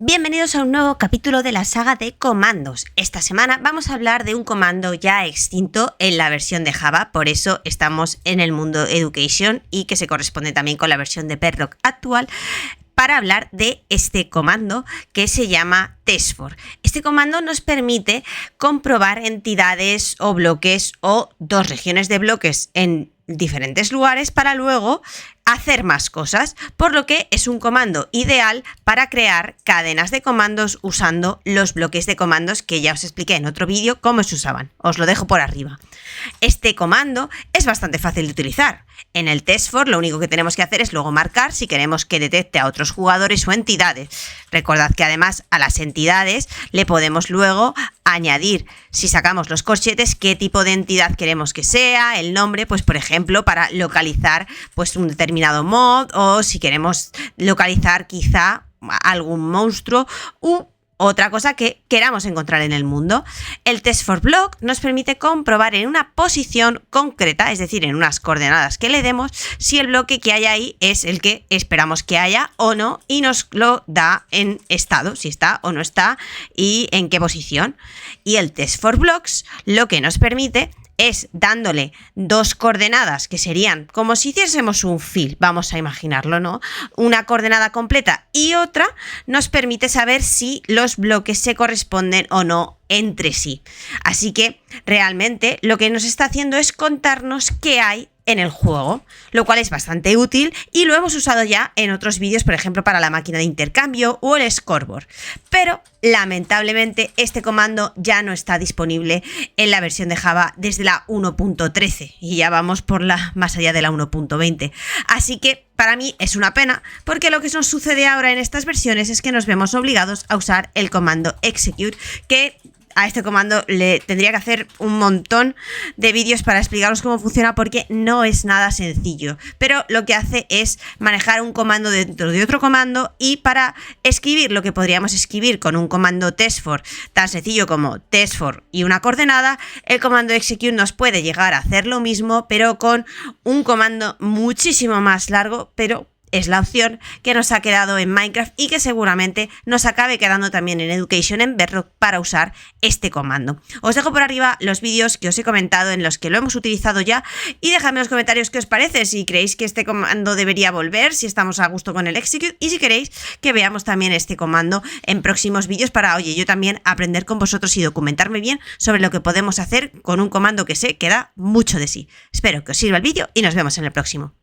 Bienvenidos a un nuevo capítulo de la saga de comandos. Esta semana vamos a hablar de un comando ya extinto en la versión de Java, por eso estamos en el mundo Education y que se corresponde también con la versión de Bedrock actual, para hablar de este comando que se llama test4. Este comando nos permite comprobar entidades o bloques o dos regiones de bloques en diferentes lugares para luego hacer más cosas, por lo que es un comando ideal para crear cadenas de comandos usando los bloques de comandos que ya os expliqué en otro vídeo cómo se usaban. Os lo dejo por arriba. Este comando es bastante fácil de utilizar. En el test4 lo único que tenemos que hacer es luego marcar si queremos que detecte a otros jugadores o entidades. Recordad que además a las entidades le podemos luego añadir, si sacamos los corchetes, qué tipo de entidad queremos que sea, el nombre, pues por ejemplo para localizar pues un determinado mod, o si queremos localizar quizá algún monstruo u otra cosa que queramos encontrar en el mundo. El test4block nos permite comprobar en una posición concreta, es decir, en unas coordenadas que le demos, si el bloque que hay ahí es el que esperamos que haya o no, y nos lo da en estado, si está o no está y en qué posición. Y el test4blocks lo que nos permite es dándole dos coordenadas que serían como si hiciésemos un fill, vamos a imaginarlo, ¿no? Una coordenada completa y otra nos permite saber si los bloques se corresponden o no entre sí. Así que realmente lo que nos está haciendo es contarnos qué hay en el juego, lo cual es bastante útil y lo hemos usado ya en otros vídeos, por ejemplo para la máquina de intercambio o el scoreboard, pero lamentablemente este comando ya no está disponible en la versión de Java desde la 1.13 y ya vamos por la más allá de la 1.20, así que para mí es una pena, porque lo que nos sucede ahora en estas versiones es que nos vemos obligados a usar el comando execute, que a este comando le tendría que hacer un montón de vídeos para explicaros cómo funciona, porque no es nada sencillo, pero lo que hace es manejar un comando dentro de otro comando, y para escribir lo que podríamos escribir con un comando test4 tan sencillo como test4 y una coordenada, el comando execute nos puede llegar a hacer lo mismo, pero con un comando muchísimo más largo, pero es la opción que nos ha quedado en Minecraft y que seguramente nos acabe quedando también en Education en Bedrock para usar este comando. Os dejo por arriba los vídeos que os he comentado en los que lo hemos utilizado ya, y dejadme en los comentarios qué os parece, si creéis que este comando debería volver, si estamos a gusto con el execute, y si queréis que veamos también este comando en próximos vídeos para, oye, yo también aprender con vosotros y documentarme bien sobre lo que podemos hacer con un comando que sé que da mucho de sí. Espero que os sirva el vídeo y nos vemos en el próximo.